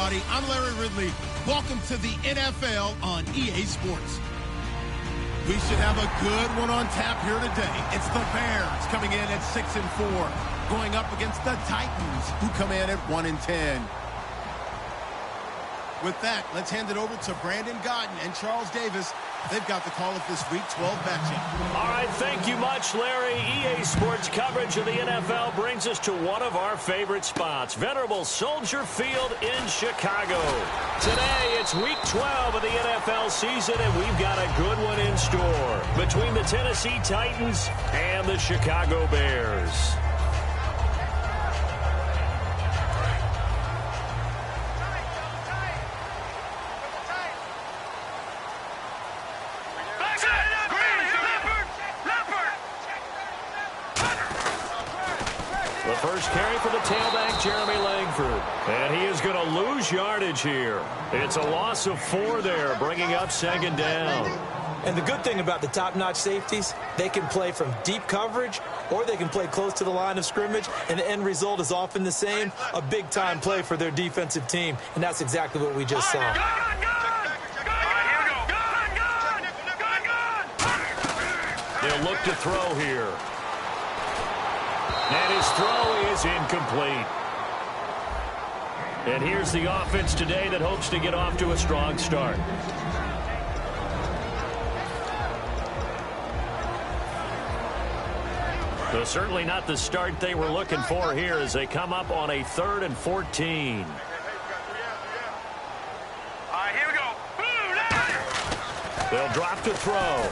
everybody. I'm Larry Ridley. Welcome to the NFL on EA Sports. We should have a good one on tap here today. It's the Bears coming in at 6-4, going up against the Titans, who come in at 1-10. With that, let's hand it over to Brandon Godden and Charles Davis. They've got the call of this Week 12 matchup. All right, thank you much, Larry. EA Sports coverage of the NFL brings us to one of our favorite spots, venerable Soldier Field in Chicago. Today, it's Week 12 of the NFL season, and we've got a good one in store between the Tennessee Titans and the Chicago Bears. First carry for the tailback, Jeremy Langford. And he is going to lose yardage here. It's a loss of 4 there, bringing up second down. And the good thing about the top-notch safeties, they can play from deep coverage or they can play close to the line of scrimmage, and the end result is often the same, a big-time play for their defensive team. And that's exactly what we just saw. They'll look to throw here. And his throw is incomplete. And here's the offense today that hopes to get off to a strong start. So certainly not the start they were looking for here as they come up on a 3rd and 14. Here we go. They'll drop to throw.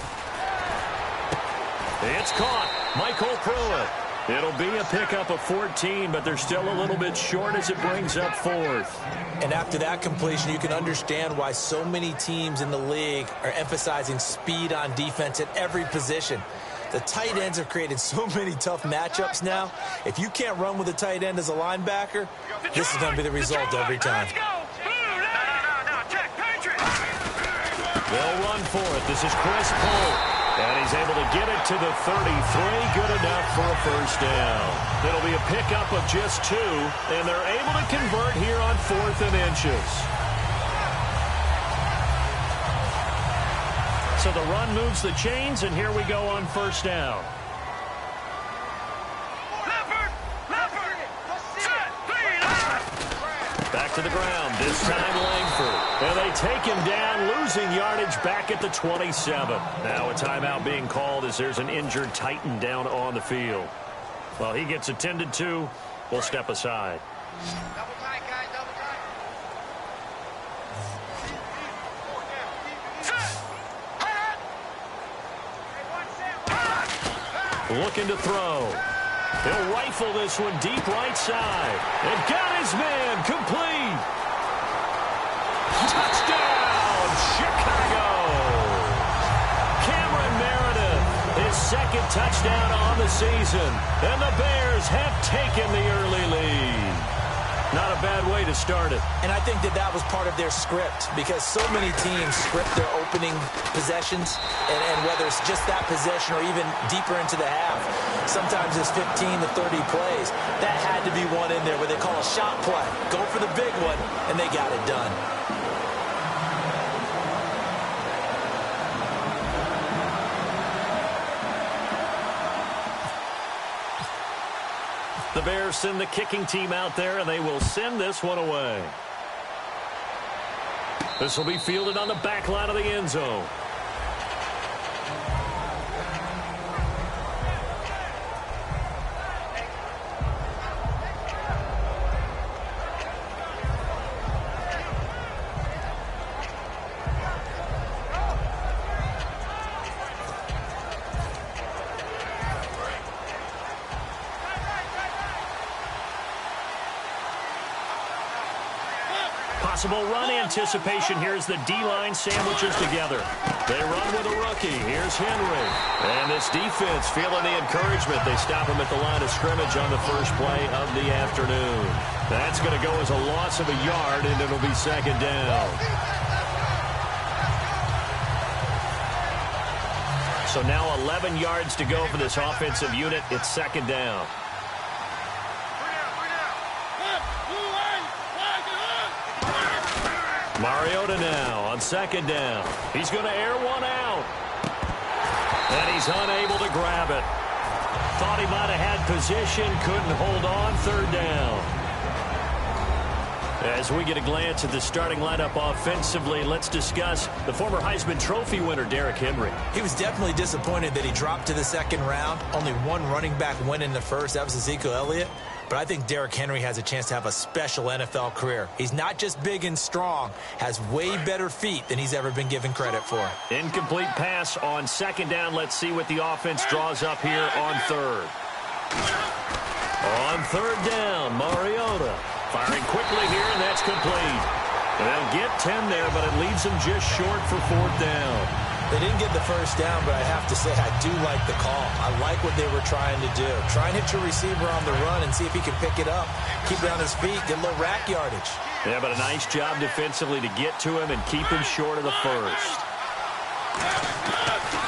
It's caught. Michael Pruitt. It'll be a pickup of 14, but they're still a little bit short as it brings up 4th. And after that completion, you can understand why so many teams in the league are emphasizing speed on defense at every position. The tight ends have created so many tough matchups now. If you can't run with a tight end as a linebacker, this is going to be the result every time. They'll run for it. This is Chris Poole. And he's able to get it to the 33. Good enough for a first down. It'll be a pickup of just 2, and they're able to convert here on 4th and inches. So the run moves the chains, and here we go on first down. Back to the ground, this time Langford. And they take him down, losing yardage back at the 27. Now a timeout being called as there's an injured Titan down on the field. Well, he gets attended to. We'll step aside. Double tight, guys, double tight. Looking to throw. He'll rifle this one deep right side. And got his man complete. Touchdown, Chicago. Cameron Meredith, his 2nd touchdown on the season. And the Bears have taken the early lead. Not a bad way to start it. And I think that was part of their script, because so many teams script their opening possessions, and whether it's just that possession or even deeper into the half, sometimes it's 15 to 30 plays. That had to be one in there where they call a shot play. Go for the big one, and they got it done. The Bears send the kicking team out there, and they will send this one away. This will be fielded on the back line of the end zone. Possible run anticipation here as the D-line sandwiches together. They run with a rookie. Here's Henry. And this defense feeling the encouragement. They stop him at the line of scrimmage on the first play of the afternoon. That's going to go as a loss of a yard, and it'll be second down. So now 11 yards to go for this offensive unit. It's second down. Mariota now on second down. He's going to air one out. And he's unable to grab it. Thought he might have had position, couldn't hold on, third down. As we get a glance at the starting lineup offensively, let's discuss the former Heisman Trophy winner, Derrick Henry. He was definitely disappointed that he dropped to the second round. Only one running back win in the first. That was Ezekiel Elliott. But I think Derrick Henry has a chance to have a special NFL career. He's not just big and strong, has way better feet than he's ever been given credit for. Incomplete pass on second down. Let's see what the offense draws up here on third. On third down, Mariota firing quickly here, and that's complete. They'll get 10 there, but it leaves them just short for fourth down. They didn't get the first down, but I have to say I do like the call. I like what they were trying to do. Try and hit your receiver on the run and see if he can pick it up. Keep it on his feet, get a little rack yardage. Yeah, but a nice job defensively to get to him and keep him short of the first.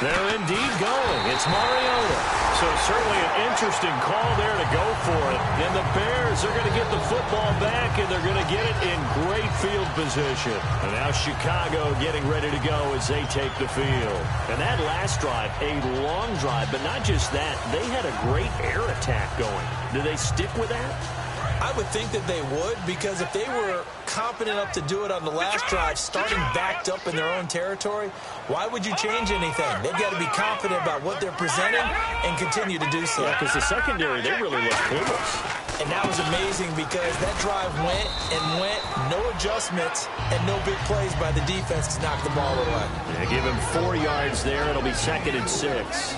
They're indeed going. It's Mariota. So certainly an interesting call there to go for it. And the Bears are going to get the football back, and they're going to get it in great field position. And now Chicago getting ready to go as they take the field. And that last drive, a long drive, but not just that. They had a great air attack going. Do they stick with that? I would think that they would, because if they were competent enough to do it on the last drive, starting backed up in their own territory, why would you change anything? They've got to be confident about what they're presenting and continue to do so. Yeah, because the secondary, they really look clueless. And that was amazing because that drive went and went, no adjustments, and no big plays by the defense to knock the ball away. Yeah, give him 4 yards there. It'll be 2nd and 6.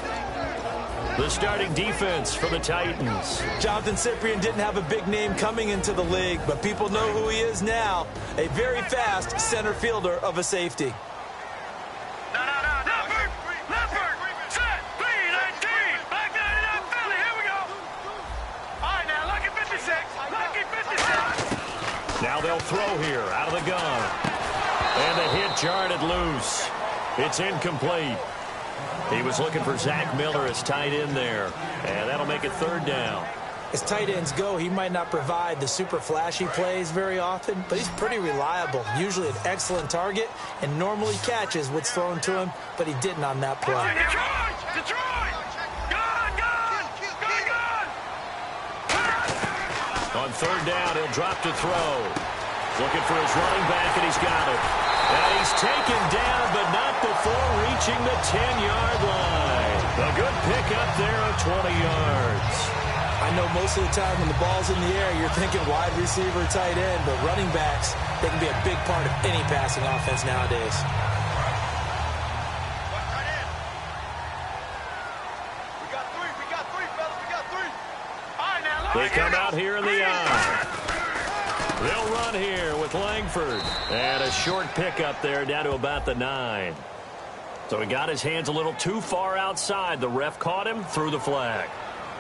The starting defense for the Titans. Jonathan Cyprien didn't have a big name coming into the league, but people know who he is now. A very fast center fielder of a safety. Now they'll throw here out of the gun. And the hit jarred loose. It's incomplete. He was looking for Zach Miller as tight end there. And that'll make it 3rd down. As tight ends go, he might not provide the super flashy plays very often, but he's pretty reliable. Usually an excellent target and normally catches what's thrown to him, but he didn't on that play. On 3rd down, he'll drop to throw. Looking for his running back, and he's got it. And he's taken down, but not before reaching the 10-yard line. A good pickup there of 20 yards. I know most of the time when the ball's in the air, you're thinking wide receiver, tight end, but running backs, they can be a big part of any passing offense nowadays. They come out here in the eye. They'll run here with Langford. And a short pickup there down to about the 9. So he got his hands a little too far outside. The ref caught him, threw the flag.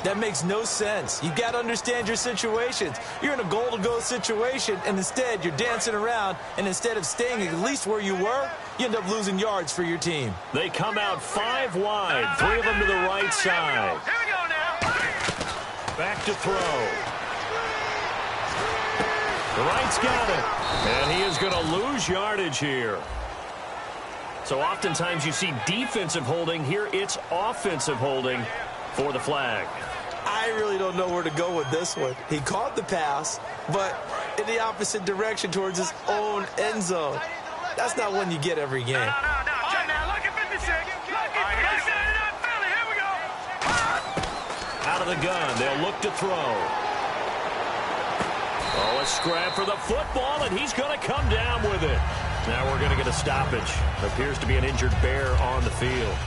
That makes no sense. You've got to understand your situations. You're in a goal-to-go situation, and instead you're dancing around, and instead of staying at least where you were, you end up losing yards for your team. They come out 5 wide, 3 of them to the right side. Here we go now. Back to throw. The right's got it. And he is going to lose yardage here. So oftentimes you see defensive holding. Here it's offensive holding for the flag. I really don't know where to go with this one. He caught the pass, but in the opposite direction towards his own end zone. That's not one you get every game. No. Check now. Look at 56. Here we go. Out of the gun. They'll look to throw. Oh, a scrap for the football, and he's going to come down with it. Now we're going to get a stoppage. Appears to be an injured Bear on the field.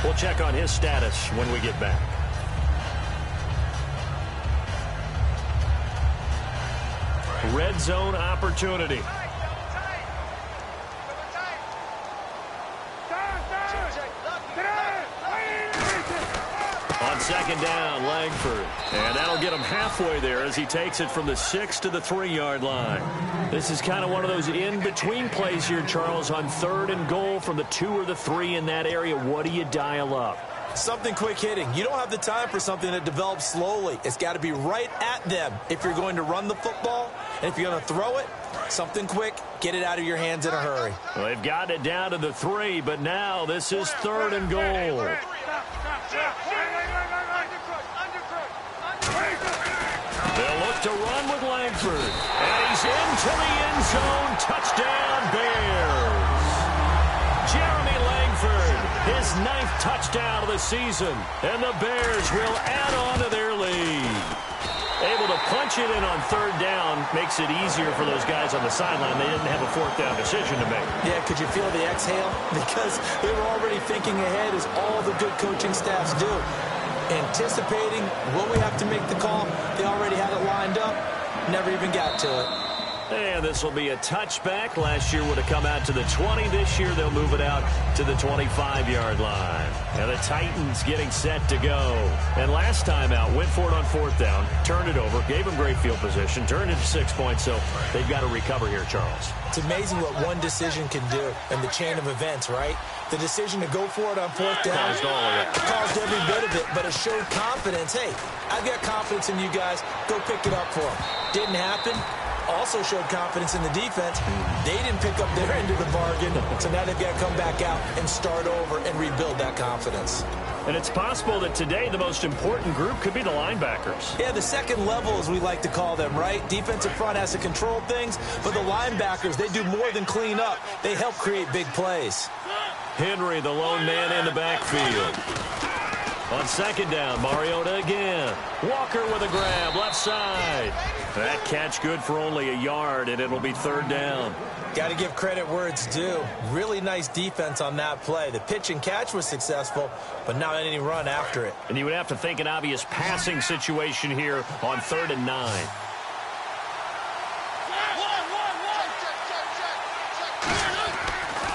We'll check on his status when we get back. Red zone opportunity. On 2nd down, Langford. And that'll get him halfway there as he takes it from the 6 to the 3-yard line. This is kind of one of those in-between plays here, Charles, on 3rd and goal from the 2 or the 3 in that area. What do you dial up? Something quick hitting. You don't have the time for something that develops slowly. It's got to be right at them if you're going to run the football. And if you're going to throw it, something quick, get it out of your hands in a hurry. Well, they've got it down to the 3, but now this is 3rd and goal. They'll look to run with Langford. And he's into the end zone. Touchdown, Bears. Jeremy Langford, his 9th touchdown of the season. And the Bears will add on to their lead. Able to punch it in on 3rd down makes it easier for those guys on the sideline. They didn't have a 4th down decision to make. Yeah, could you feel the exhale? Because they were already thinking ahead, as all the good coaching staffs do. Anticipating, will we have to make the call? They already had it lined up, never even got to it. And this will be a touchback. Last year would have come out to the 20. This year they'll move it out to the 25-yard line. And the Titans getting set to go. And last time out, went for it on 4th down, turned it over, gave them great field position, turned it to 6 points, so they've got to recover here, Charles. It's amazing what one decision can do in the chain of events, right? The decision to go for it on 4th down caused every bit of it, but it showed confidence. Hey, I've got confidence in you guys. Go pick it up for them. Didn't happen. Also showed confidence in the defense. They didn't pick up their end of the bargain, so now they've got to come back out and start over and rebuild that confidence. And it's possible that today the most important group could be the linebackers. Yeah, the second level, as we like to call them, right? Defensive front has to control things, but the linebackers, they do more than clean up. They help create big plays. Henry, the lone man in the backfield. On 2nd down, Mariota again. Walker with a grab, left side. That catch good for only a yard, and it'll be 3rd down. Got to give credit where it's due. Really nice defense on that play. The pitch and catch was successful, but not any run after it. And you would have to think an obvious passing situation here on 3rd and 9.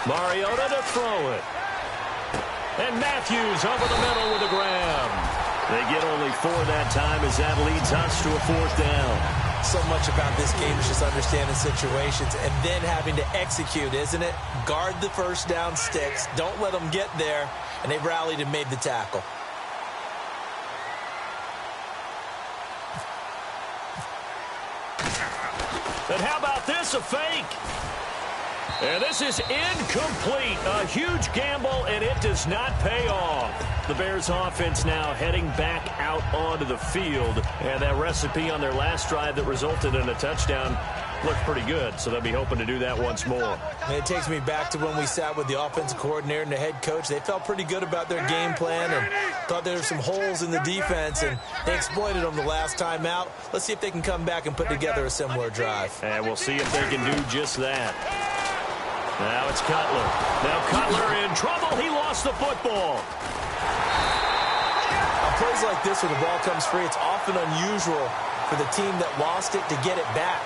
Mariota to throw it. And Matthews over the middle with a grab. They get only 4 that time as that leads us to a 4th down. So much about this game is just understanding situations and then having to execute, isn't it? Guard the 1st down sticks. Don't let them get there. And they rallied and made the tackle. And how about this, a fake? And this is incomplete. A huge gamble, and it does not pay off. The Bears offense now heading back out onto the field. And that recipe on their last drive that resulted in a touchdown looked pretty good, so they'll be hoping to do that once more. And it takes me back to when we sat with the offensive coordinator and the head coach. They felt pretty good about their game plan and thought there were some holes in the defense, and they exploited them the last time out. Let's see if they can come back and put together a similar drive. And we'll see if they can do just that. Now it's Cutler. Now Cutler in trouble. He lost the football. On plays like this where the ball comes free, it's often unusual for the team that lost it to get it back.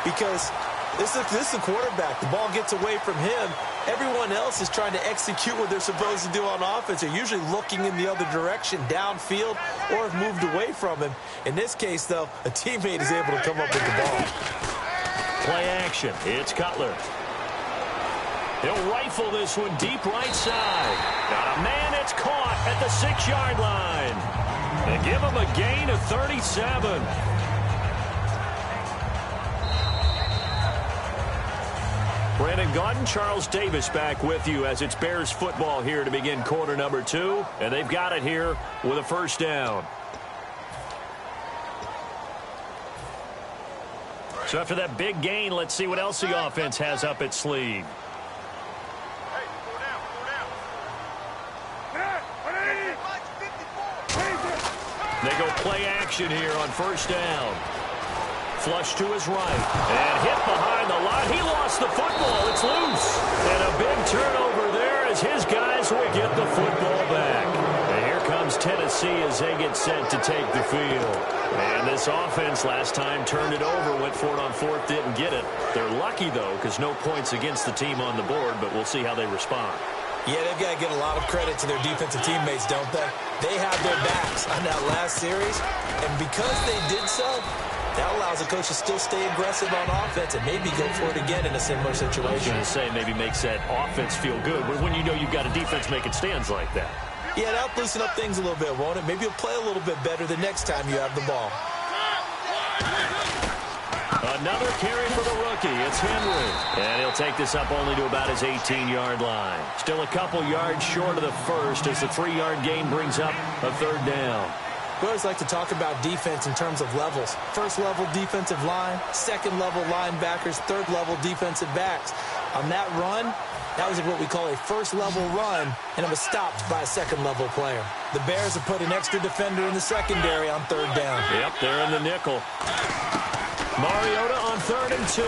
Because this is the quarterback. The ball gets away from him. Everyone else is trying to execute what they're supposed to do on offense. They're usually looking in the other direction, downfield, or have moved away from him. In this case, though, a teammate is able to come up with the ball. Play action. It's Cutler. He'll rifle this one deep right side. Got a man, it's caught at the 6-yard line. They give him a gain of 37. Brandon Gaudin, Charles Davis back with you as it's Bears football here to begin quarter number 2. And they've got it here with a 1st down. So after that big gain, let's see what else the offense has up its sleeve. They go play action here on 1st down. Flush to his right. And hit behind the line. He lost the football. It's loose. And a big turnover there as his guys will get the football back. And here comes Tennessee as they get set to take the field. And this offense last time turned it over, went for it on 4th, didn't get it. They're lucky, though, because no points against the team on the board, but we'll see how they respond. Yeah, they've got to give a lot of credit to their defensive teammates, don't they? They have their backs on that last series, and because they did so, that allows the coach to still stay aggressive on offense and maybe go for it again in a similar situation. I was going to say maybe makes that offense feel good when you know you've got a defense making stands like that. Yeah, that'll loosen up things a little bit, won't it? Maybe you'll play a little bit better the next time you have the ball. Another carry for the rookie. It's Henry. And he'll take this up only to about his 18-yard line. Still a couple yards short of the first as the 3-yard gain brings up a third down. We always like to talk about defense in terms of levels. First-level defensive line, second-level linebackers, third-level defensive backs. On that run, that was what we call a first-level run, and it was stopped by a second-level player. The Bears have put an extra defender in the secondary on third down. Yep, they're in the nickel. Mariota on 3rd and 2.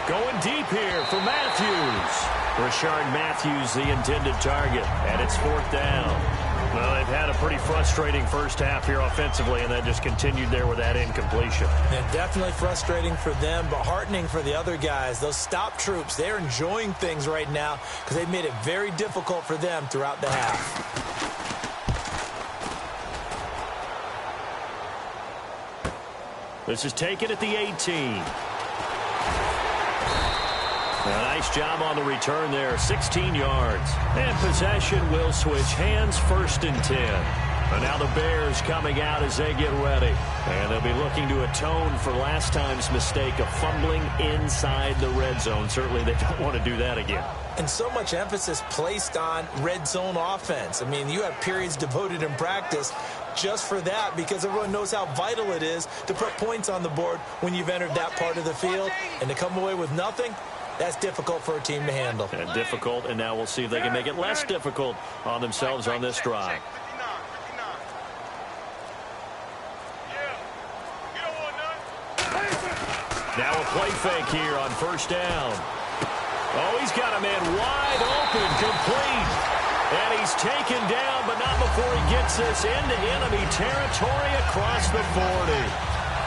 Going deep here for Matthews. Rashard Matthews, the intended target, and it's 4th down. Well, they've had a pretty frustrating first half here offensively, and then just continued there with that incompletion. And definitely frustrating for them, but heartening for the other guys. Those stop troops, they're enjoying things right now because they've made it very difficult for them throughout the half. This is taken at the 18. A nice job on the return there, 16 yards. And possession will switch hands, 1st and 10. And now the Bears coming out as they get ready. And they'll be looking to atone for last time's mistake of fumbling inside the red zone. Certainly they don't want to do that again. And so much emphasis placed on red zone offense. I mean, you have periods devoted in practice just for that because everyone knows how vital it is to put points on the board when you've entered that part of the field. And to come away with nothing, that's difficult for a team to handle. And difficult, and now we'll see if they can make it less difficult on themselves on this drive. Now a play fake here on 1st down. Oh, he's got a man wide open, complete. And he's taken down, but not before he gets this into enemy territory across the 40.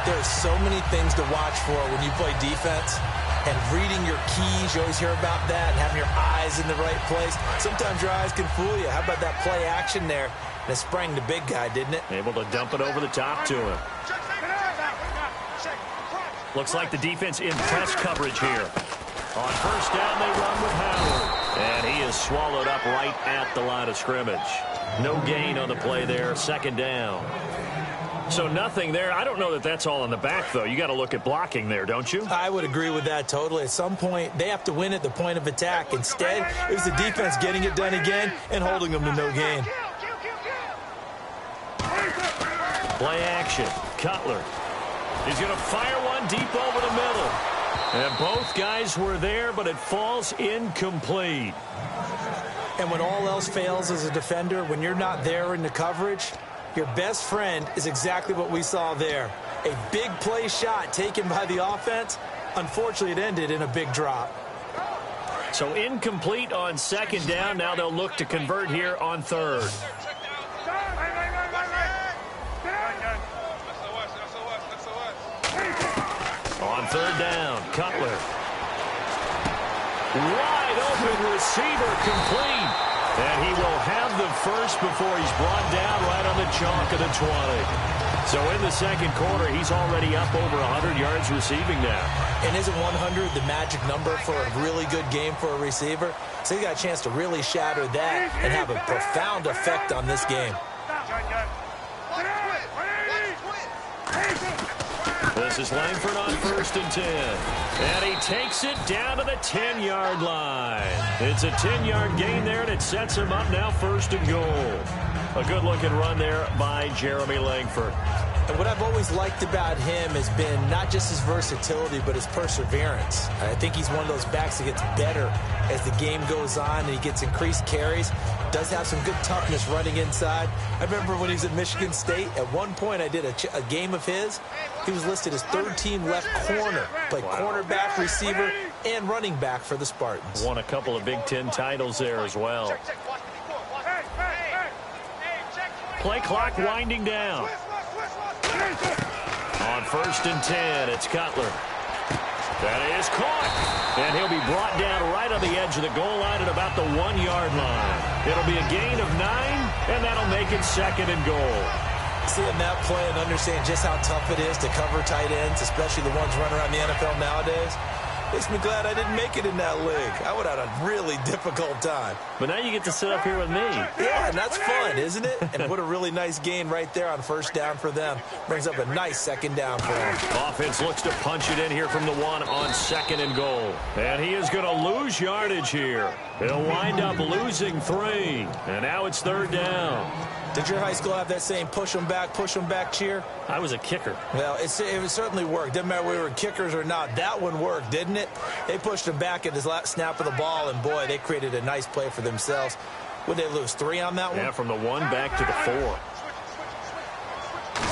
There's so many things to watch for when you play defense. And reading your keys, you always hear about that, and having your eyes in the right place. Sometimes your eyes can fool you. How about that play action there? And it sprang the big guy, didn't it? Able to dump it over the top to him. Looks like the defense in press coverage here. On 1st down, they run with Howard. And he is swallowed up right at the line of scrimmage. No gain on the play there, 2nd down. So nothing there. I don't know that that's all in the back, though. You got to look at blocking there, don't you? I would agree with that totally. At some point, they have to win at the point of attack. Instead, it was the defense getting it done again and holding them to no gain. Play action. Cutler. He's going to fire one deep over the middle. And both guys were there, but it falls incomplete. And when all else fails as a defender, when you're not there in the coverage, your best friend is exactly what we saw there. A big play shot taken by the offense. Unfortunately, it ended in a big drop. So incomplete on 2nd down. Now they'll look to convert here on 3rd. On 3rd down, Cutler. Wide open receiver, complete. And he will have the first before he's brought down right on the chalk of the 20. So in the 2nd quarter, he's already up over 100 yards receiving now. And isn't 100 the magic number for a really good game for a receiver? So he got a chance to really shatter that and have a profound effect on this game. This is Langford on 1st and 10. And he takes it down to the 10-yard line. It's a 10-yard gain there, and it sets him up now 1st and goal. A good-looking run there by Jeremy Langford. And what I've always liked about him has been not just his versatility, but his perseverance. I think he's one of those backs that gets better as the game goes on and he gets increased carries. Does have some good toughness running inside. I remember when he was at Michigan State, at one point I did a game of his. He was listed as 3rd-team left corner. Played cornerback, receiver, and running back for the Spartans. Won a couple of Big Ten titles there as well. Play clock winding down. On 1st and 10, it's Cutler. That is caught. And he'll be brought down right on the edge of the goal line at about the 1-yard line. It'll be a gain of 9, and that'll make it 2nd and goal. Seeing that play and understand just how tough it is to cover tight ends, especially the ones running around the NFL nowadays, Makes me glad I didn't make it in that league. I would have had a really difficult time. But now you get to sit up here with me. Yeah, and that's fun, isn't it? And what a really nice gain right there on first down for them. Brings up a nice second down for them. Offense looks to punch it in here from the 1 on second and goal. And he is going to lose yardage here. He'll wind up losing 3. And now it's third down. Did your high school have that same push them back cheer? I was a kicker. Well, it certainly worked. Didn't matter whether we were kickers or not. That one worked, didn't it? They pushed him back at his last snap of the ball, and, boy, they created a nice play for themselves. Would they lose 3 on that one? Yeah, from the 1 back to the 4.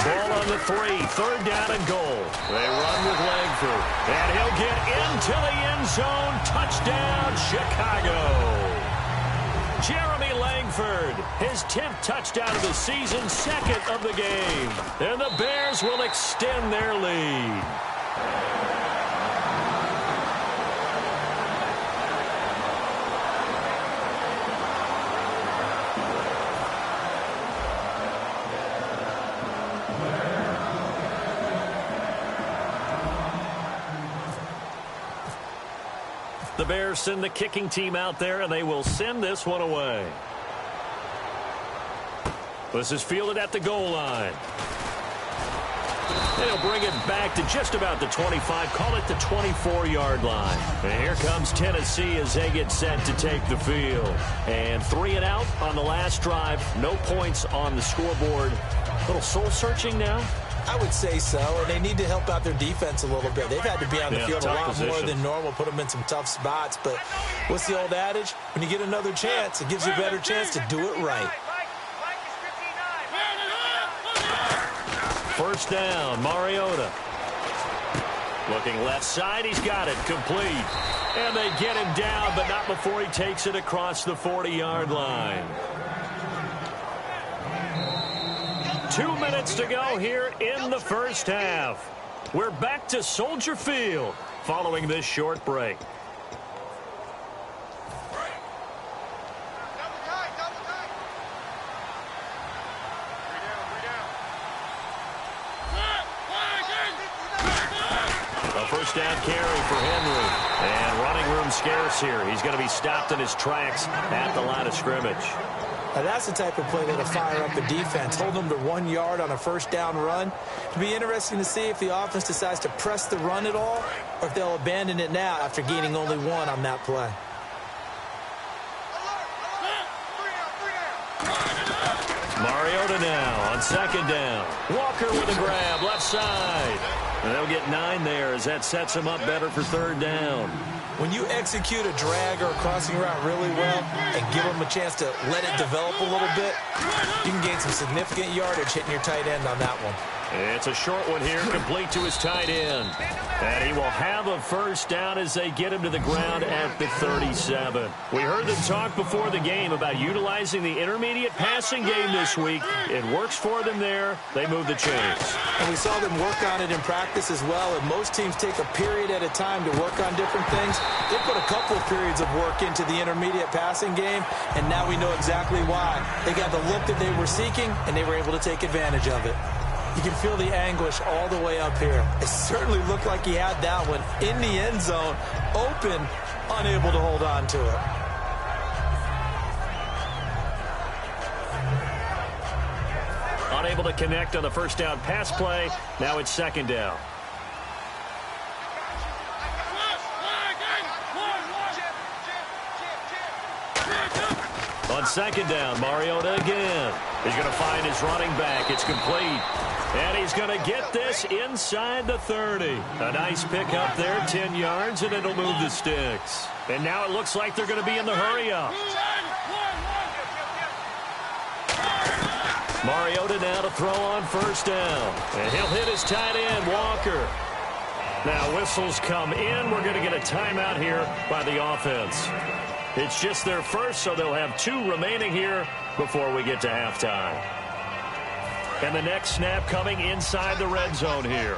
Ball on the 3. Third down and goal. They run with Langford. And he'll get into the end zone. Touchdown, Chicago. Jeremy Langford, his 10th touchdown of the season, 2nd of the game. And the Bears will extend their lead. The Bears send the kicking team out there, and they will send this one away. This is fielded at the goal line. They'll bring it back to just about the 25, call it the 24-yard line. And here comes Tennessee as they get set to take the field. And 3 and out on the last drive. No points on the scoreboard. A little soul-searching now. I would say so, and they need to help out their defense a little bit. They've had to be on the field a lot more than normal, put them in some tough spots. But what's the old adage? When you get another chance, it gives you a better chance to do it right. First down, Mariota. Looking left side, he's got it, complete. And they get him down, but not before he takes it across the 40-yard line. 2 minutes to go here in the first half. We're back to Soldier Field following this short break. A first down carry for Henry. And running room scarce here. He's going to be stopped in his tracks at the line of scrimmage. Now that's the type of play that'll fire up the defense. Hold them to 1 yard on a first down run. It'll be interesting to see if the offense decides to press the run at all, or if they'll abandon it now after gaining only 1 on that play. Mariota now on second down. Walker with a grab, left side. And they'll get 9 there as that sets him up better for third down. When you execute a drag or a crossing route really well and give them a chance to let it develop a little bit, you can gain some significant yardage hitting your tight end on that one. It's a short one here, complete to his tight end. And he will have a first down as they get him to the ground at the 37. We heard them talk before the game about utilizing the intermediate passing game this week. It works for them there. They move the chains. And we saw them work on it in practice as well. And most teams take a period at a time to work on different things. They put a couple of periods of work into the intermediate passing game, and now we know exactly why. They got the look that they were seeking, and they were able to take advantage of it. You can feel the anguish all the way up here. It certainly looked like he had that one in the end zone, open, unable to hold on to it. Unable to connect on the first down pass play. Now it's second down. On second down, Mariota again. He's going to find his running back. It's complete. And he's going to get this inside the 30. A nice pickup there, 10 yards, and it'll move the sticks. And now it looks like they're going to be in the hurry-up. Mariota now to throw on first down. And he'll hit his tight end, Walker. Now whistles come in. We're going to get a timeout here by the offense. It's just their first, so they'll have 2 remaining here before we get to halftime. And the next snap coming inside the red zone here.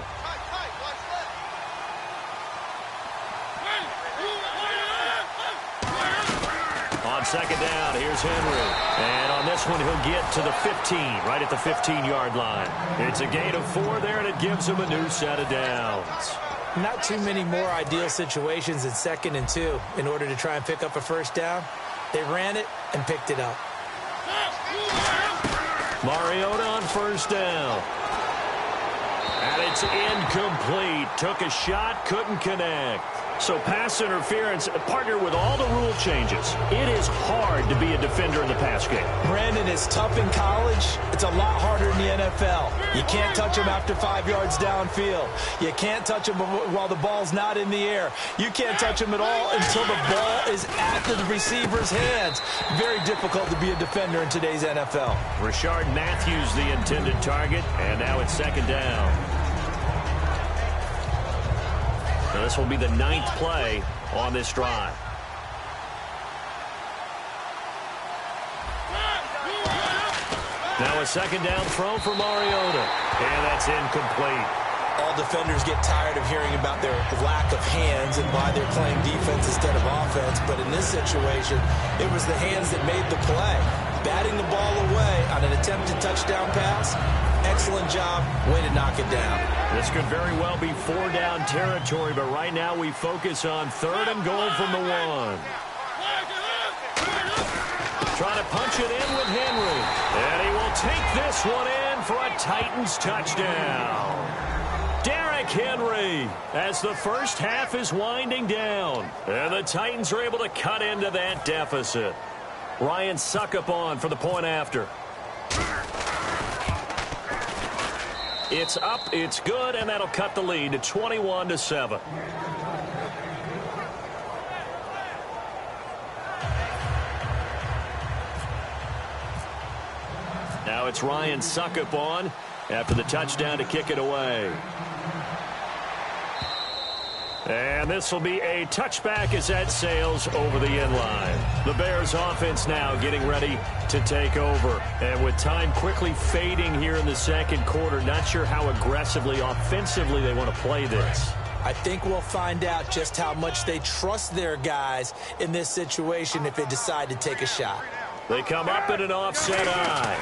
On second down, here's Henry. And on this one, he'll get to the 15, right at the 15-yard line. It's a gain of 4 there, and it gives him a new set of downs. Not too many more ideal situations in 2nd and 2 in order to try and pick up a first down. They ran it and picked it up. Mariota on first down. And it's incomplete. Took a shot, couldn't connect. So pass interference, partner with all the rule changes. It is hard to be a defender in the pass game. Brandon, is tough in college. It's a lot harder in the NFL. You can't touch him after 5 yards downfield. You can't touch him while the ball's not in the air. You can't touch him at all until the ball is at the receiver's hands. Very difficult to be a defender in today's NFL. Rashard Matthews, the intended target, and now it's 2nd down. Now this will be the 9th play on this drive. Now a 2nd down throw for Mariota. And that's incomplete. All defenders get tired of hearing about their lack of hands and why they're playing defense instead of offense. But in this situation, it was the hands that made the play. Batting the ball away on an attempted touchdown pass. Excellent job. Way to knock it down. This could very well be 4-down territory, but right now we focus on 3rd and goal from the 1. Trying to punch it in with Henry. And he will take this one in for a Titans touchdown. Derrick Henry as the first half is winding down. And the Titans are able to cut into that deficit. Ryan Suckup on for the point after. It's up, it's good, and that'll cut the lead to 21-7. Now it's Ryan Suckup on after the touchdown to kick it away. And this will be a touchback as that sails over the end line. The Bears offense now getting ready to take over. And with time quickly fading here in the 2nd quarter, not sure how aggressively, offensively they want to play this. I think we'll find out just how much they trust their guys in this situation if they decide to take a shot. They come up at an offset eye.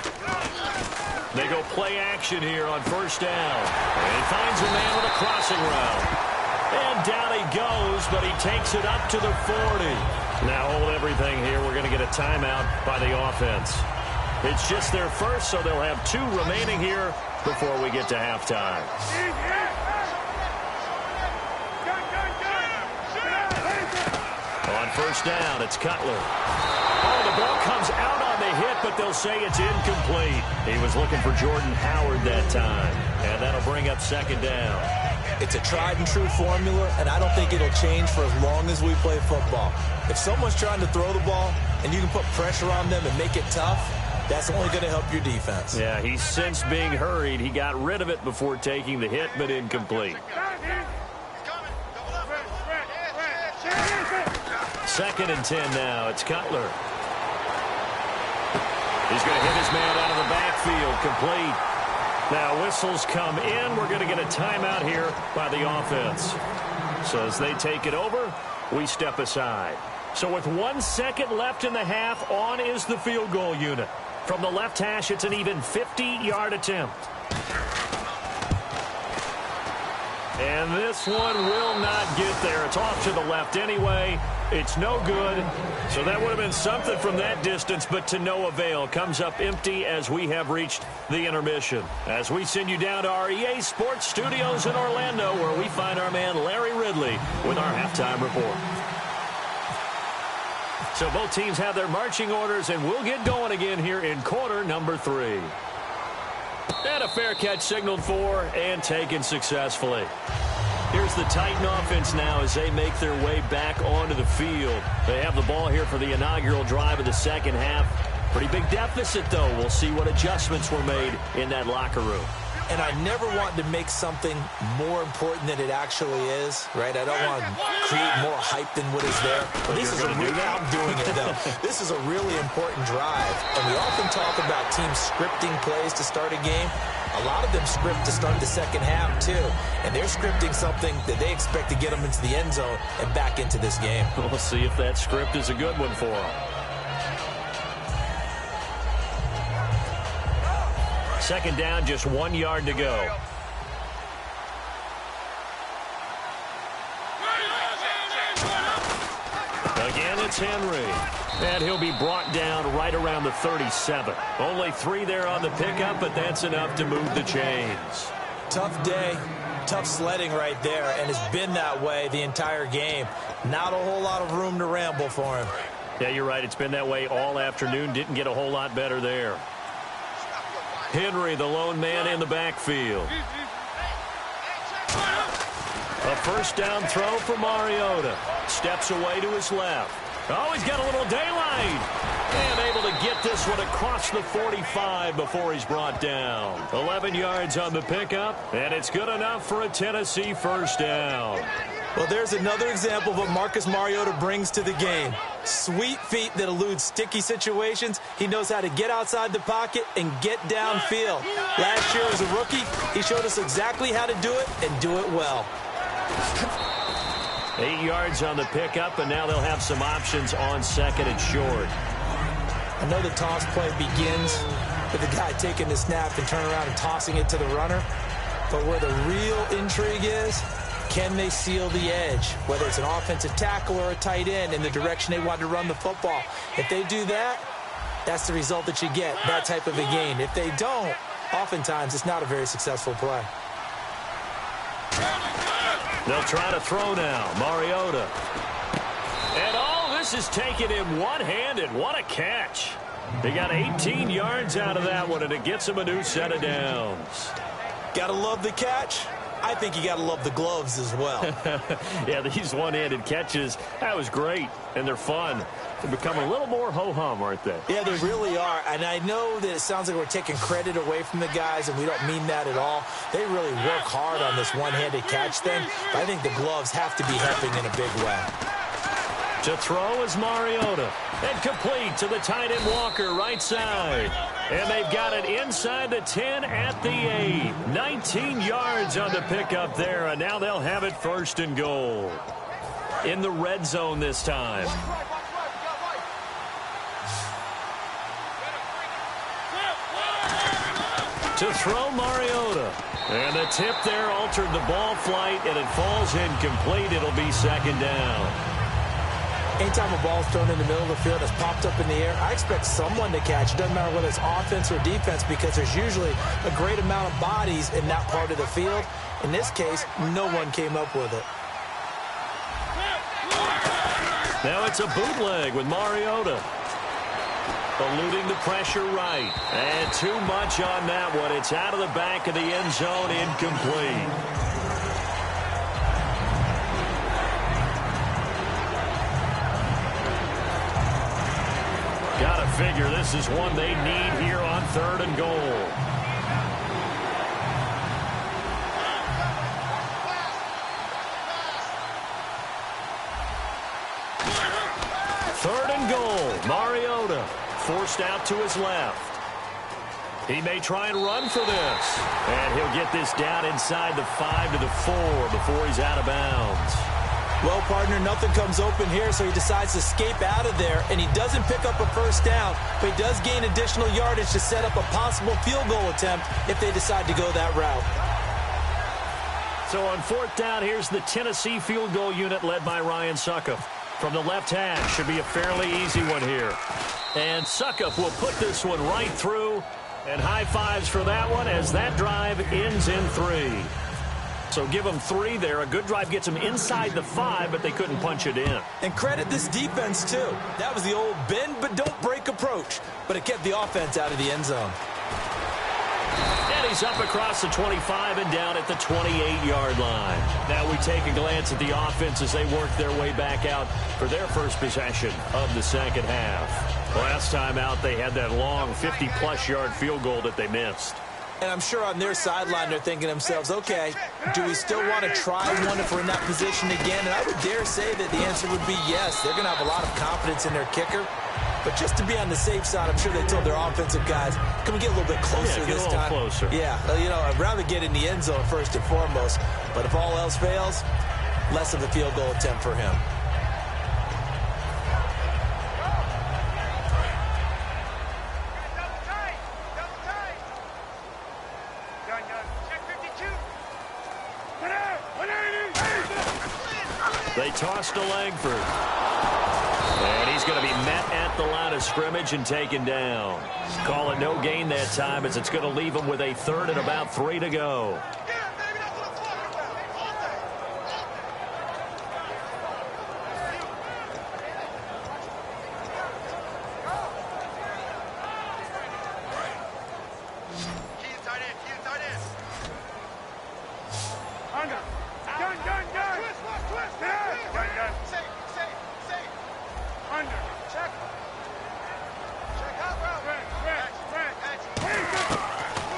They go play action here on first down. And he finds a man with a crossing route. And down he goes, but he takes it up to the 40. Now hold everything here. We're going to get a timeout by the offense. It's just their first, so they'll have 2 remaining here before we get to halftime. On first down, it's Cutler. Oh, the ball comes out on the hit, but they'll say it's incomplete. He was looking for Jordan Howard that time, and that'll bring up 2nd down. It's a tried-and-true formula, and I don't think it'll change for as long as we play football. If someone's trying to throw the ball and you can put pressure on them and make it tough, that's only going to help your defense. Yeah, he's since being hurried. He got rid of it before taking the hit, but incomplete. 2nd and 10 now. It's Cutler. He's going to hit his man out of the backfield. Complete. Now whistles come in. We're going to get a timeout here by the offense. So as they take it over, we step aside. So with 1 second left in the half, on is the field goal unit. From the left hash, it's an even 50-yard attempt. And this one will not get there. It's off to the left anyway. It's no good. So that would have been something from that distance, but to no avail. Comes up empty as we have reached the intermission. As we send you down to our EA Sports Studios in Orlando, where we find our man Larry Ridley with our halftime report. So both teams have their marching orders, and we'll get going again here in quarter number 3. And a fair catch signaled for and taken successfully. Here's the Titan offense now as they make their way back onto the field. They have the ball here for the inaugural drive of the 2nd half. Pretty big deficit, though. We'll see what adjustments were made in that locker room. And I never want to make something more important than it actually is, right? I don't want to create more hype than what is there. But this is I'm doing it, though. This is a really important drive. And we often talk about teams scripting plays to start a game. A lot of them script to start the 2nd half, too. And they're scripting something that they expect to get them into the end zone and back into this game. We'll see if that script is a good one for them. 2nd down, just 1 yard to go. Again, it's Henry. And he'll be brought down right around the 37. Only 3 there on the pickup, but that's enough to move the chains. Tough day, tough sledding right there, and it's been that way the entire game. Not a whole lot of room to ramble for him. Yeah, you're right. It's been that way all afternoon. Didn't get a whole lot better there. Henry, the lone man in the backfield. A first down throw for Mariota. Steps away to his left. Oh, he's got a little daylight. And able to get this one across the 45 before he's brought down. 11 yards on the pickup, and it's good enough for a Tennessee first down. Well, there's another example of what Marcus Mariota brings to the game. Sweet feet that elude sticky situations. He knows how to get outside the pocket and get downfield. Last year as a rookie, he showed us exactly how to do it and do it well. 8 yards on the pickup, and now they'll have some options on second and short. I know the toss play begins with the guy taking the snap and turning around and tossing it to the runner. But where the real intrigue is, can they seal the edge? Whether it's an offensive tackle or a tight end in the direction they want to run the football. If they do that, that's the result that you get, that type of a gain. If they don't, oftentimes it's not a very successful play. They'll try to throw now. Mariota. And oh, this is taking him one-handed. What a catch. They got 18 yards out of that one, and it gets him a new set of downs. Gotta love the catch. I think you gotta love the gloves as well. Yeah, these one-handed catches, that was great, and they're fun. They become a little more ho-hum, aren't they? Yeah, they really are. And I know that it sounds like we're taking credit away from the guys, and we don't mean that at all. They really work hard on this one-handed catch thing, but I think the gloves have to be helping in a big way. To throw is Mariota. And complete to the tight end Walker, right side. And they've got it inside the 10 at the 8. 19 yards on the pickup there, and now they'll have it first and goal. In the red zone this time. To throw Mariota. And the tip there altered the ball flight, and it falls incomplete. It'll be second down. Anytime a ball's thrown in the middle of the field, it's popped up in the air, I expect someone to catch. It doesn't matter whether it's offense or defense, because there's usually a great amount of bodies in that part of the field. In this case, no one came up with it. Now it's a bootleg with Mariota. Eluding the pressure right. And too much on that one. It's out of the back of the end zone, incomplete. Gotta figure this is one they need here on third and goal. Third and goal. Mariota forced out to his left. He may try and run for this. And he'll get this down inside the 5 to the 4 before he's out of bounds. Well, partner, nothing comes open here, so he decides to escape out of there, and he doesn't pick up a first down, but he does gain additional yardage to set up a possible field goal attempt if they decide to go that route. So on fourth down, here's the Tennessee field goal unit led by Ryan Suckup. From the left hash, should be a fairly easy one here. And Suckup will put this one right through, and high fives for that one as that drive ends in 3. So give them 3 there. A good drive gets them inside the 5, but they couldn't punch it in. And credit this defense, too. That was the old bend but don't break approach, but it kept the offense out of the end zone. And he's up across the 25 and down at the 28-yard line. Now we take a glance at the offense as they work their way back out for their first possession of the second half. Last time out, they had that long 50-plus yard field goal that they missed. And I'm sure on their sideline they're thinking to themselves, okay, do we still want to try one if we're in that position again? And I would dare say that the answer would be yes. They're going to have a lot of confidence in their kicker. But just to be on the safe side, I'm sure they told their offensive guys, can we get a little bit closer this time? Yeah, get a little closer. Yeah, you know, I'd rather get in the end zone first and foremost. But if all else fails, less of a field goal attempt for him. They toss pass to Langford. And he's going to be met at the line of scrimmage and taken down. Call it no gain that time, as it's going to leave him with a third and about 3 to go.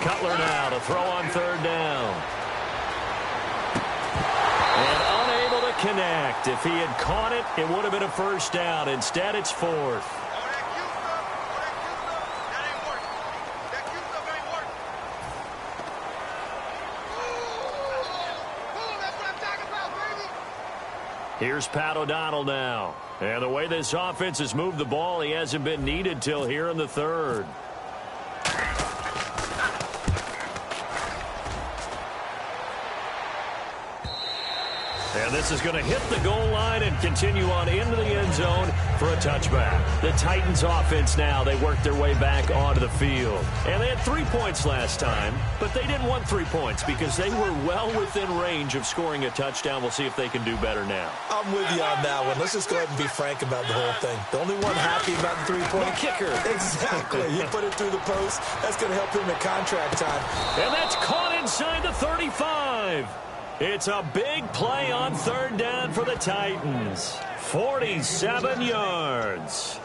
Cutler now to throw on third down. And unable to connect. If he had caught it, it would have been a first down. Instead, it's fourth. Here's Pat O'Donnell now. And the way this offense has moved the ball, he hasn't been needed till here in the third. And this is going to hit the goal line and continue on into the end zone for a touchback. The Titans offense now, they worked their way back onto the field. And they had 3 points last time, but they didn't want 3 points because they were well within range of scoring a touchdown. We'll see if they can do better now. I'm with you on that one. Let's just go ahead and be frank about the whole thing. The only one happy about the three-point kicker. Exactly. He put it through the post. That's going to help him at contract time. And that's caught inside the 35. It's a big play on third down for the Titans. 47 yards.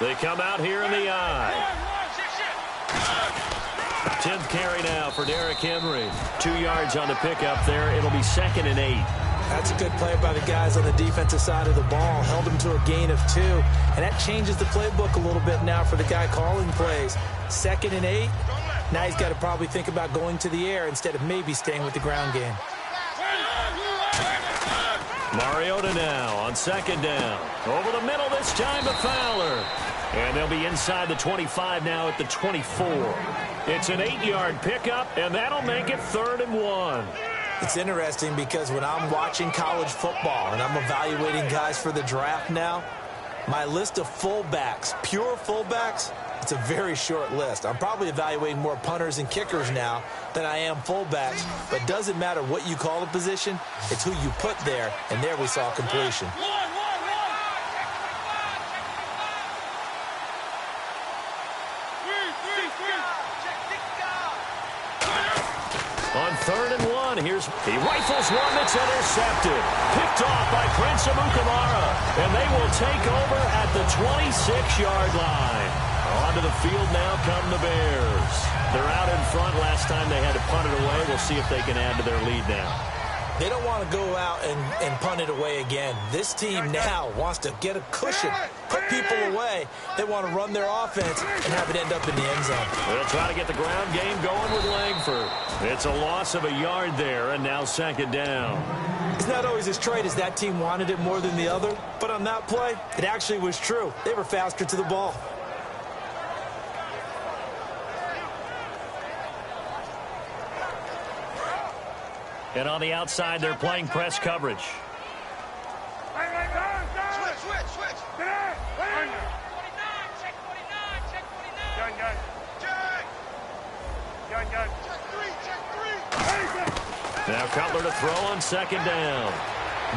They come out here in the eye. 10th carry now for Derrick Henry. 2 yards on the pickup there. It'll be 2nd and 8. That's a good play by the guys on the defensive side of the ball. Held him to a gain of 2. And that changes the playbook a little bit now for the guy calling plays. 2nd and 8. Now he's got to probably think about going to the air instead of maybe staying with the ground game. Mariota now on 2nd down. Over the middle this time to Fowler. And they'll be inside the 25 now at the 24. It's an 8-yard pickup, and that'll make it 3rd and 1. It's interesting because when I'm watching college football and I'm evaluating guys for the draft now, my list of fullbacks, pure fullbacks, it's a very short list. I'm probably evaluating more punters and kickers now than I am fullbacks, but it doesn't matter what you call a position, it's who you put there, and there we saw completion. On 3rd and 1, he rifles one that's intercepted. Picked off by Prince Amukamara. And they will take over at the 26-yard line. Onto the field now come the Bears. They're out in front. Last time they had to punt it away. We'll see if they can add to their lead now. They don't want to go out and punt it away again. This team now wants to get a cushion, put people away. They want to run their offense and have it end up in the end zone. They'll try to get the ground game going with Langford. It's a loss of a yard there, and now 2nd down. It's not always as straight as that team wanted it more than the other, but on that play, it actually was true. They were faster to the ball. And on the outside, they're playing press coverage. Switch. Check 49. Gun. Check 3. Now Cutler to throw on 2nd down.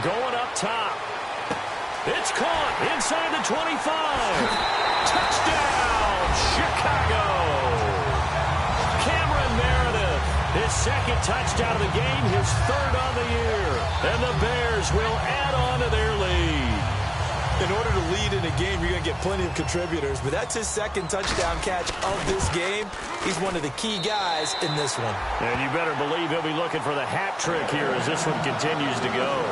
Going up top. It's caught inside the 25. Touchdown, Chicago. Cameron Meredith, his 2nd touchdown of the game, his 3rd on the year. And the Bears will add on to their lead. In order to lead in a game, you're going to get plenty of contributors, but that's his 2nd touchdown catch of this game. He's one of the key guys in this one. And you better believe he'll be looking for the hat trick here as this one continues to go.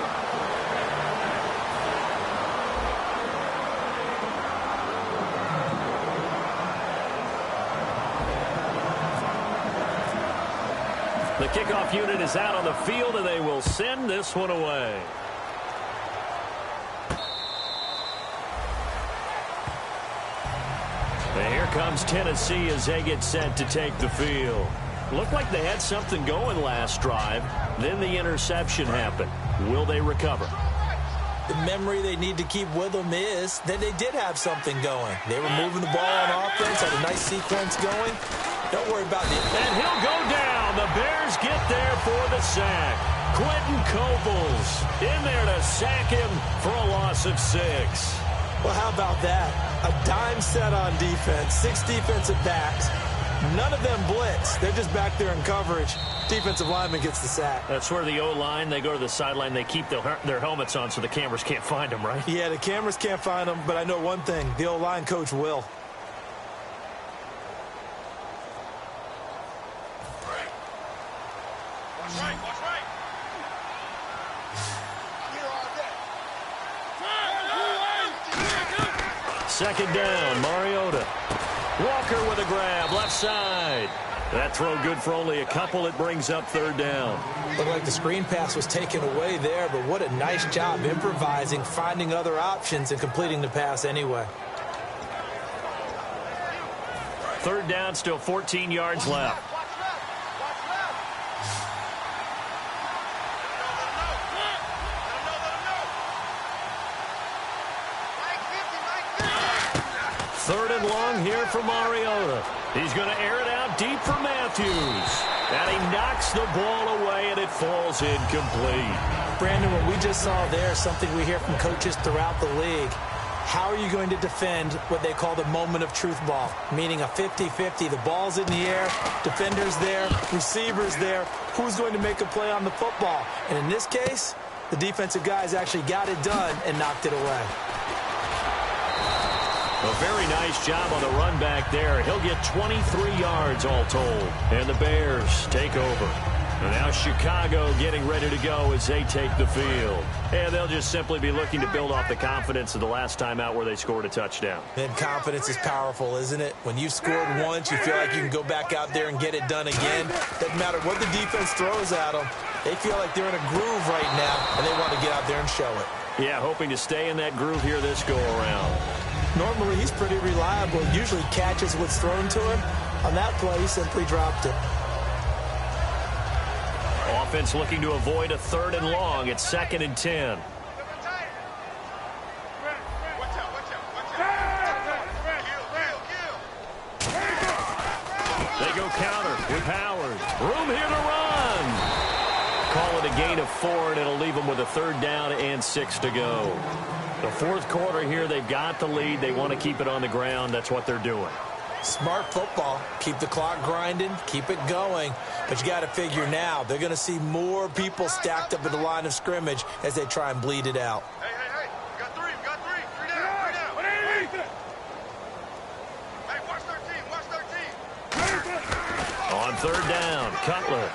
The kickoff unit is out on the field, and they will send this one away. And here comes Tennessee as they get set to take the field. Looked like they had something going last drive. Then the interception happened. Will they recover? The memory they need to keep with them is that they did have something going. They were moving the ball on offense, had a nice sequence going. Don't worry about it. And he'll go down. The Bears get there for the sack. Quentin Covles in there to sack him for a loss of 6. Well, how about that? A dime set on defense, 6 defensive backs. None of them blitz. They're just back there in coverage. Defensive lineman gets the sack. That's where the O-line, they go to the sideline, they keep their helmets on so the cameras can't find them, right? Yeah, the cameras can't find them, but I know one thing. The O-line coach will. Watch right, watch right. Second down, Mariota. Walker with a grab, left side. That throw good for only a couple. It brings up third down. Looked like the screen pass was taken away there, but what a nice job improvising, finding other options, and completing the pass anyway. Third down, still 14 yards left. Third and long here for Mariota. He's going to air it out deep for Matthews. And he knocks the ball away, and it falls incomplete. Brandon, what we just saw there is something we hear from coaches throughout the league. How are you going to defend what they call the moment of truth ball, meaning a 50-50? The ball's in the air, defenders there, receivers there. Who's going to make a play on the football? And in this case, the defensive guys actually got it done and knocked it away. A very nice job on the run back there. He'll get 23 yards all told. And the Bears take over. And now Chicago getting ready to go as they take the field. And they'll just simply be looking to build off the confidence of the last time out where they scored a touchdown. And confidence is powerful, isn't it? When you've scored once, you feel like you can go back out there and get it done again. Doesn't matter what the defense throws at them. They feel like they're in a groove right now, and they want to get out there and show it. Yeah, hoping to stay in that groove here this go-around. Normally, he's pretty reliable. Usually catches what's thrown to him. On that play, he simply dropped it. Offense looking to avoid a third and long. It's 2nd and 10. They go counter with Howard. Room here to run. Call it a gain of 4, and it'll leave them with a third down and 6 to go. The fourth quarter here, they've got the lead. They want to keep it on the ground. That's what they're doing. Smart football. Keep the clock grinding. Keep it going. But you got to figure now, they're going to see more people stacked up at the line of scrimmage as they try and bleed it out. Hey, we got 3, we got 3. 3 down, 3 down. Hey, watch 13. On third down, Cutler.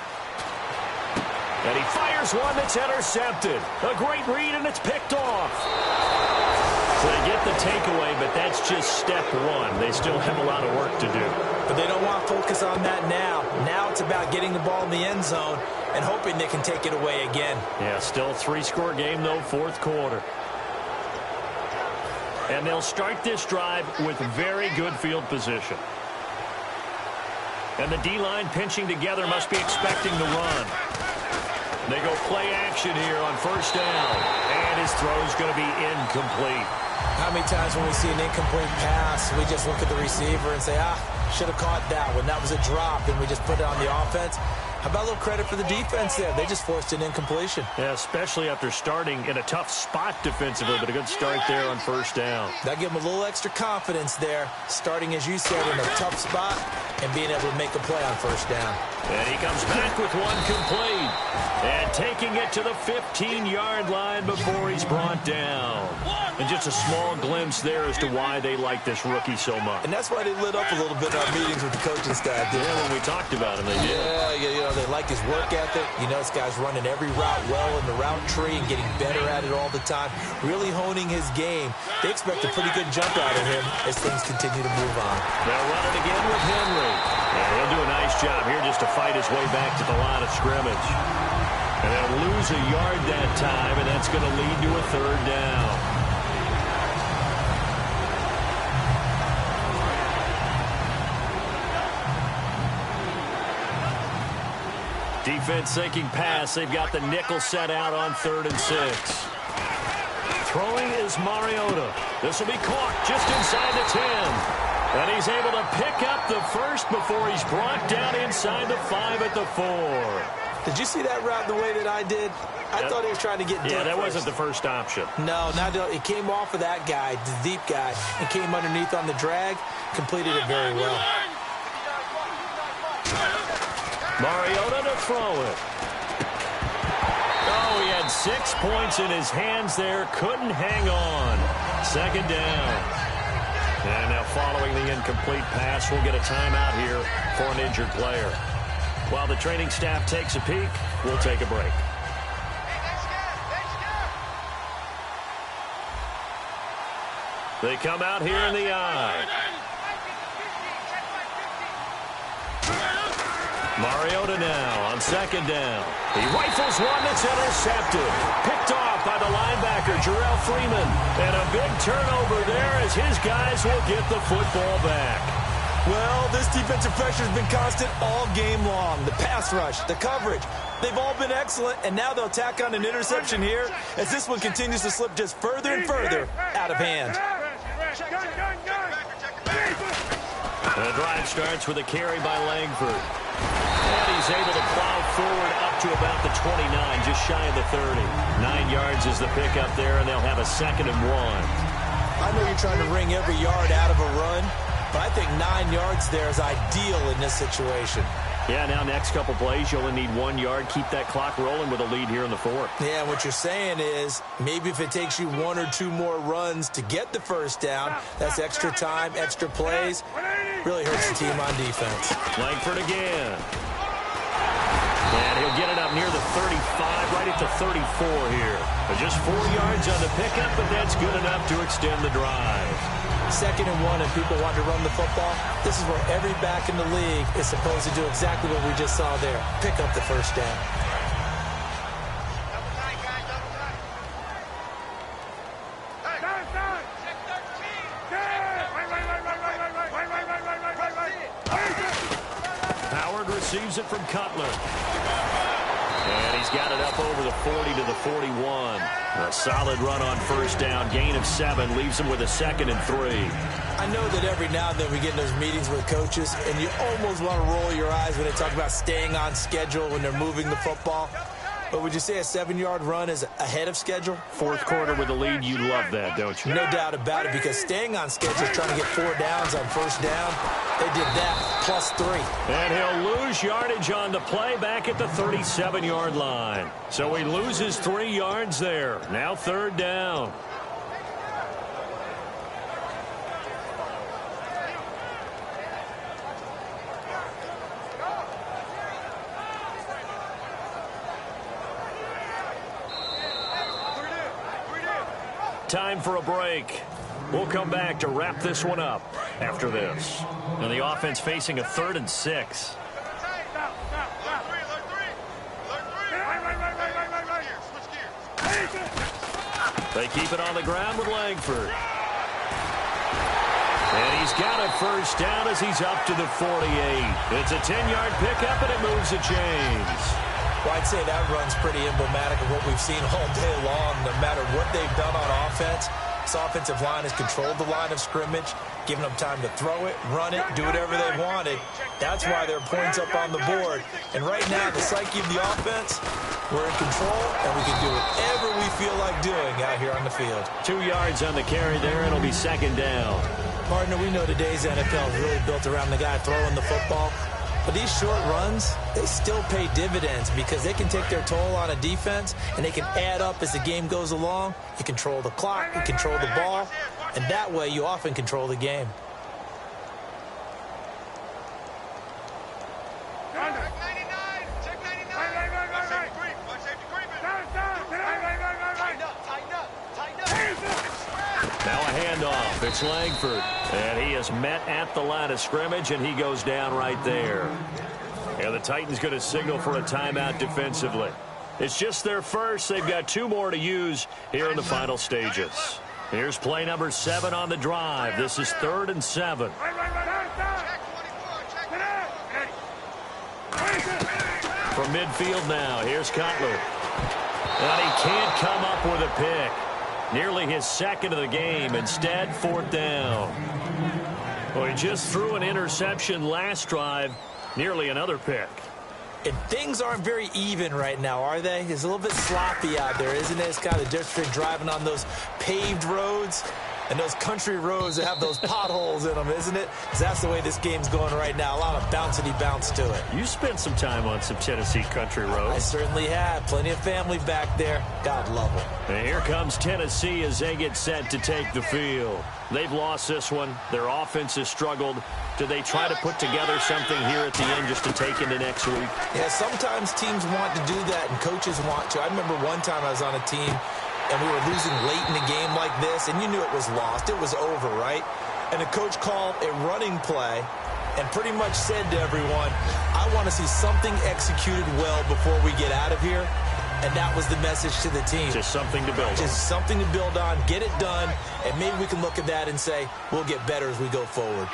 And he fires one that's intercepted. A great read, and it's picked off. So they get the takeaway, but that's just step one. They still have a lot of work to do. But they don't want to focus on that now. Now it's about getting the ball in the end zone and hoping they can take it away again. Yeah, still a 3-score game, though, fourth quarter. And they'll start this drive with very good field position. And the D-line pinching together must be expecting the run. They go play action here on first down. And his throw's going to be incomplete. How many times when we see an incomplete pass, we just look at the receiver and say, should have caught that one. That was a drop, and we just put it on the offense. How about a little credit for the defense there? They just forced an incompletion. Yeah, especially after starting in a tough spot defensively, but a good start there on first down. That gave them a little extra confidence there, starting, as you said, in a tough spot and being able to make a play on first down. And he comes back with one complete. And taking it to the 15-yard line before he's brought down. And just a small glimpse there as to why they like this rookie so much. And that's why they lit up a little bit in our meetings with the coaching staff. Yeah, when we talked about him, they did. Yeah, they like his work ethic. You know, this guy's running every route well in the route tree and getting better at it all the time, really honing his game. They expect a pretty good jump out of him as things continue to move on. They'll run it again with Henry. And he'll do a nice job here just to fight his way back to the line of scrimmage. And they'll lose a yard that time, and that's going to lead to a third down. Defense sinking pass. They've got the nickel set out on 3rd and 6. Throwing is Mariota. This will be caught just inside the 10. And he's able to pick up the first before he's brought down inside the 5 at the 4. Did you see that route the way that I did? I thought he was trying to get deep. Yeah, that first. wasn't the first option. No, it came off of that guy, the deep guy, and came underneath on the drag. Completed it very well. Mariota to throw it. Oh, he had 6 points in his hands there. Couldn't hang on. 2nd down. And now following the incomplete pass, we'll get a timeout here for an injured player. While the training staff takes a peek, we'll take a break. They come out here in the eye. Mariota now on 2nd down. He rifles one that's intercepted. Picked off by the linebacker, Jarrell Freeman. And a big turnover there as his guys will get the football back. Well, this defensive pressure has been constant all game long. The pass rush, the coverage, they've all been excellent, and now they'll tack on an interception here as this one continues to slip just further and further out of hand. The drive starts with a carry by Langford. And he's able to plow forward up to about the 29, just shy of the 30. 9 yards is the pickup there, and they'll have a 2nd and 1. I know you're trying to wring every yard out of a run, but I think 9 yards there is ideal in this situation. Yeah, now next couple plays, you only need 1 yard. Keep that clock rolling with a lead here in the 4th. Yeah, what you're saying is maybe if it takes you 1 or 2 more runs to get the first down, that's extra time, extra plays. Really hurts the team on defense. Langford again. And he'll get it up near the 35, right at the 34 here. But just 4 yards on the pickup, but that's good enough to extend the drive. 2nd and 1, and people want to run the football. This is where every back in the league is supposed to do exactly what we just saw there. Pick up the first down. Howard receives it from Cutler. And he's got it up over the 40 to the 41. A solid run on first down. Gain of 7 leaves him with a 2nd and 3. I know that every now and then we get in those meetings with coaches, and you almost want to roll your eyes when they talk about staying on schedule when they're moving the football. But would you say a 7-yard run is ahead of schedule? 4th quarter with a lead, you love that, don't you? No doubt about it, because staying on schedule, trying to get 4 downs on first down, they did that plus 3. And he'll lose yardage on the play back at the 37-yard line. So he loses 3 yards there. Now 3rd down. Time for a break. We'll come back to wrap this one up after this. And the offense facing a 3rd and 6. They keep it on the ground with Langford. And he's got a first down as he's up to the 48. It's a 10-yard pickup, and it moves the chains. Well, I'd say that run's pretty emblematic of what we've seen all day long. No matter what they've done on offense, this offensive line has controlled the line of scrimmage, given them time to throw it, run it, do whatever they wanted. That's why there are points up on the board. And right now, the psyche of the offense, we're in control, and we can do whatever we feel like doing out here on the field. 2 yards on the carry there, and it'll be 2nd down. Partner, we know today's NFL is really built around the guy throwing the football. But these short runs, they still pay dividends because they can take their toll on a defense, and they can add up as the game goes along. You control the clock, you control the ball, and that way you often control the game. Now a handoff. It's Langford. And he is met at the line of scrimmage, and he goes down right there. And the Titans going to signal for a timeout defensively. It's just their first. They've got 2 more to use here in the final stages. Here's play number 7 on the drive. This is 3rd and 7. From midfield now, here's Cutler. And he can't come up with a pick. Nearly his second of the game. Instead, 4th down. Well, he just threw an interception last drive. Nearly another pick. And things aren't very even right now, are they? It's a little bit sloppy out there, isn't it? It's kind of different between driving on those paved roads and those country roads that have those potholes in them, isn't it? Because that's the way this game's going right now. A lot of bouncy bounce to it. You spent some time on some Tennessee country roads. I certainly have. Plenty of family back there. God love them. And here comes Tennessee as they get set to take the field. They've lost this one. Their offense has struggled. Do they try to put together something here at the end just to take into next week? Yeah, sometimes teams want to do that and coaches want to. I remember one time I was on a team and we were losing late in a game like this, and you knew it was lost. It was over, right? And the coach called a running play and pretty much said to everyone, I want to see something executed well before we get out of here. And that was the message to the team. Just something to build on. Just something to build on, get it done, and maybe we can look at that and say, we'll get better as we go forward.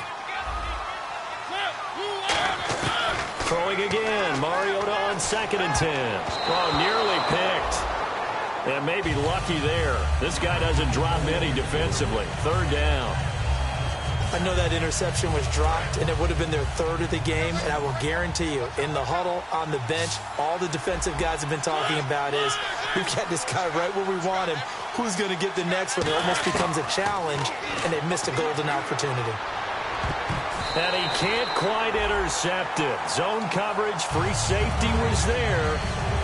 Throwing again, Mariota on 2nd and 10. Oh, nearly picked. And maybe lucky there. This guy doesn't drop many defensively. 3rd down. I know that interception was dropped, and it would have been their 3rd of the game, and I will guarantee you, in the huddle, on the bench, all the defensive guys have been talking about is, we've got this guy right where we want him. Who's going to get the next one? It almost becomes a challenge, and they've missed a golden opportunity. And he can't quite intercept it. Zone coverage, free safety was there.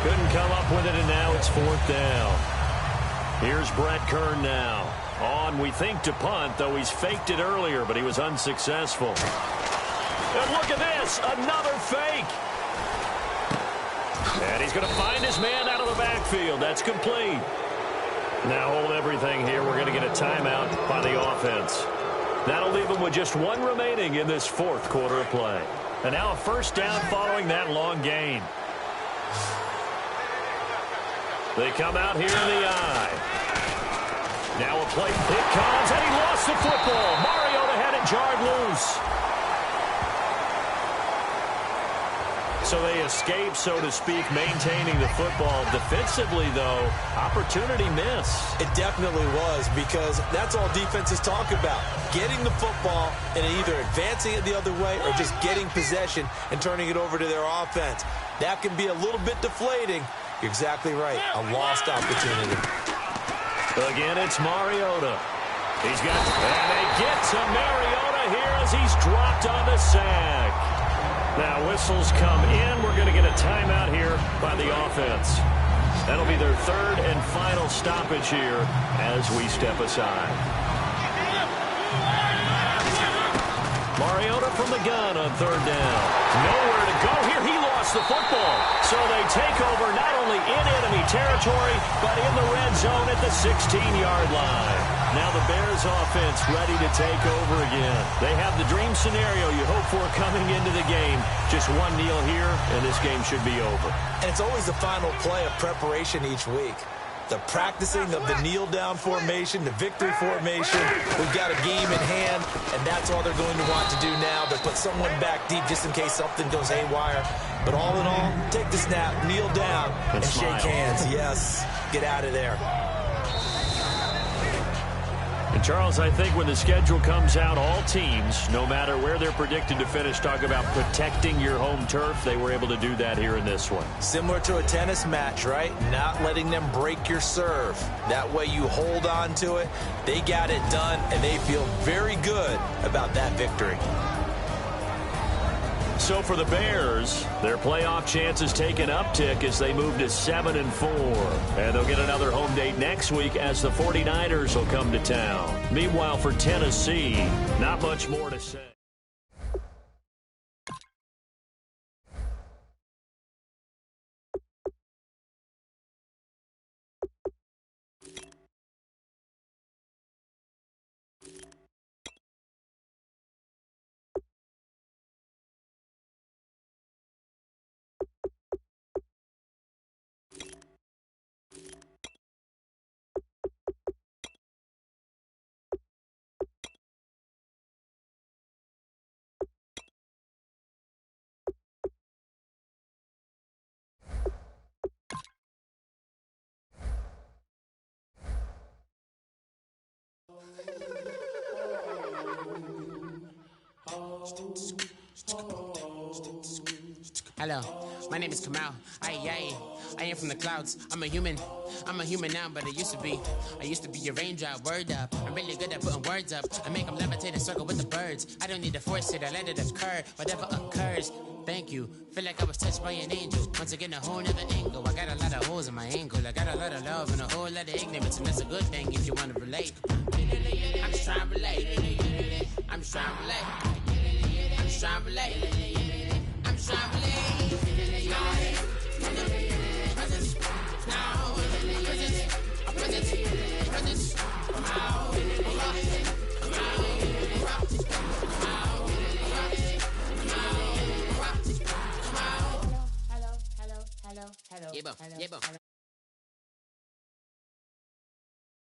Couldn't come up with it, and now it's 4th down. Here's Brett Kern now. On, we think, to punt, though he's faked it earlier, but he was unsuccessful. And look at this, another fake. And he's going to find his man out of the backfield. That's complete. Now hold everything here. We're going to get a timeout by the offense. That'll leave them with just 1 remaining in this 4th quarter of play. And now a 1st down following that long gain. They come out here in the eye. Now a play. It comes, and he lost the football. Mariota had it jarred loose. So they escape, so to speak, maintaining the football. Defensively, though, opportunity miss. It definitely was, because that's all defenses talk about. Getting the football and either advancing it the other way or just getting possession and turning it over to their offense. That can be a little bit deflating. You're exactly right. A lost opportunity. Again, it's Mariota. He's got, and they get to Mariota here as he's dropped on the sack. Now whistles come in. We're going to get a timeout here by the offense. That'll be their 3rd and final stoppage here as we step aside. Mariota from the gun on 3rd down. Nowhere to go here. He lost the football. So they take over not only in enemy territory, but in the red zone at the 16-yard line. Now the Bears offense ready to take over again. They have the dream scenario you hope for coming into the game. Just 1 kneel here, and this game should be over. And it's always the final play of preparation each week. The practicing of the kneel-down formation, the victory formation. We've got a game in hand, and that's all they're going to want to do now. They'll put someone back deep just in case something goes haywire. But all in all, take the snap, kneel down, and shake hands. Yes, get out of there. And, Charles, I think when the schedule comes out, all teams, no matter where they're predicted to finish, talk about protecting your home turf. They were able to do that here in this one. Similar to a tennis match, right? Not letting them break your serve. That way you hold on to it. They got it done, and they feel very good about that victory. So for the Bears, their playoff chances take an uptick as they move to 7-4. And they'll get another home date next week as the 49ers will come to town. Meanwhile, for Tennessee, not much more to say. Hello, my name is Kamal. I am from the clouds. I'm a human now, but I used to be a raindrop. Word up, I'm really good at putting words up. I make them levitate and circle with the birds. I don't need to force it, I let it occur. Whatever occurs, thank you. Feel like I was touched by an angel. Once again, a whole nother angle. I got a lot of holes in my angle. I got a lot of love and a whole lot of ignorance, and that's a good thing if you want to relate. I'm just trying to relate. I'm just trying to relate. I'm just trying to relate. I'm just trying to relate. Hello.